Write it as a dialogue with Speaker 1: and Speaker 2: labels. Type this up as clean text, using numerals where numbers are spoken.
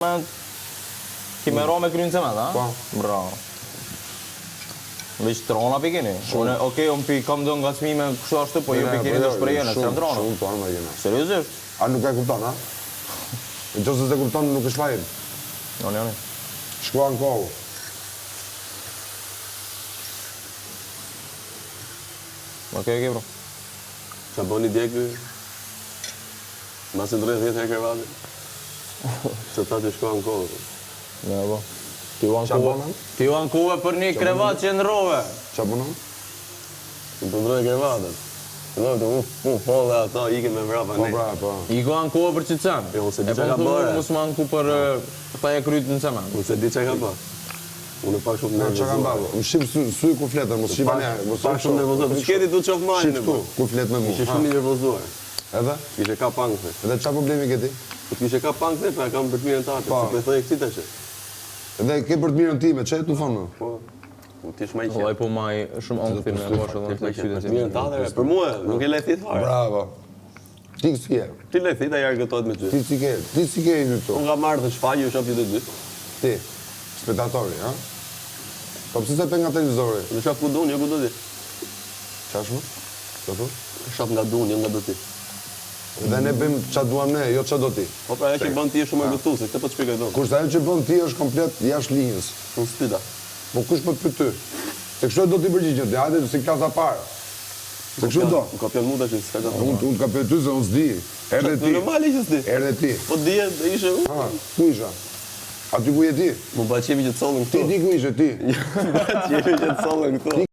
Speaker 1: Ki me ro me krynë cement, ha?
Speaker 2: Po.
Speaker 1: Bravo. Veç trona pi keni? Okej, unë pi kam do nga cmime kështu ashtu, po ju pi keni të shprejene, se jam trona.
Speaker 2: Shumë tonë me jena.
Speaker 1: Seriosisht?
Speaker 2: A nuk e kupton, ha? Në qëse se kupton, nuk është fajin.
Speaker 1: Joni.
Speaker 2: Shkua në kohë.
Speaker 1: Okej, bro.
Speaker 3: Qa bëni djekë? Masin 30 herë kërvati? Se ta që shkua në kohë.
Speaker 1: Ne, po. Ti u ankuve për një krevat që ndrove.
Speaker 2: Qa punon?
Speaker 3: Në të ndrojë krevatët. Në të folle ata, ikin me vrapa
Speaker 2: Po,
Speaker 3: ne.
Speaker 2: pra, po.
Speaker 1: I ku ankuve për qëtësen.
Speaker 3: Jo, se di
Speaker 1: E
Speaker 3: që
Speaker 1: po
Speaker 3: ka
Speaker 1: më
Speaker 3: bërë.
Speaker 1: mos më anku për ta e kryt në cement.
Speaker 3: Unë se di që ka ba. Unë pak shumë
Speaker 2: Qa kam
Speaker 3: nervozuar.
Speaker 2: bërë? Më shqip sy ku fletën, mos shqipa ne.
Speaker 3: Pak shumë nervozuar. Për shketi du të qof majnë
Speaker 2: Shqip
Speaker 3: e
Speaker 2: këtu,
Speaker 3: bërë.
Speaker 2: ku flet me mu.
Speaker 3: Ishe shumë i nervozuar.
Speaker 2: Edhe?
Speaker 3: Ishe ka pankëve.
Speaker 2: Edhe qa problemi këti?
Speaker 3: Ishe ka pankëve, pra kam për të mirën tate.
Speaker 2: Po.
Speaker 3: Se për thoi e kësi të që.
Speaker 2: Edhe ke për të mirën time, që e tu thonë?
Speaker 3: Po, ti shma i
Speaker 1: Vallai
Speaker 3: qenë.
Speaker 1: po maj shumë ankthi me moshë dhe të
Speaker 3: Për të mirën tate, për mua, nuk e lejthit fare.
Speaker 2: Bravo. Ti si ke?
Speaker 3: Ti lejthit a jargëtojt me ty.
Speaker 2: Ti si ke i hytu?
Speaker 3: Unë ka marrë dhe shfaqë, u shop ju dhe dy.
Speaker 2: Ti, spektatori, ha? Po pëse se pe nga televizori?
Speaker 3: Në shop ku du, jo ku du ti.
Speaker 2: Qa shmë? Qa thu?
Speaker 3: Shop nga du, jo nga du ti.
Speaker 2: Dhe ne bëjmë qa duam ne, jo qa do ti.
Speaker 3: Po pra, e që bën ti e shumë e se këtë po të shpikaj do.
Speaker 2: Kurse ajo që bën ti është komplet jashtë linjës.
Speaker 3: Unë spida.
Speaker 2: Po kush po të pyet ty? Se kështu do t'i përgjigjet, hajde si klasa parë. Se kështu do.
Speaker 3: Më ka pjanë muda që s'ka të
Speaker 2: Unë ka pyet ty se unë s'di. Erdhe ti.
Speaker 3: Normali që s'di.
Speaker 2: Erdhe ti.
Speaker 3: Po dije, ishe u.
Speaker 2: Ha, ku isha? Aty ku je ti?
Speaker 3: Më ba qemi që të sollën
Speaker 2: Ti
Speaker 3: këtu.
Speaker 2: di ku ishe ti?
Speaker 3: Ba qemi që të sollën këtu.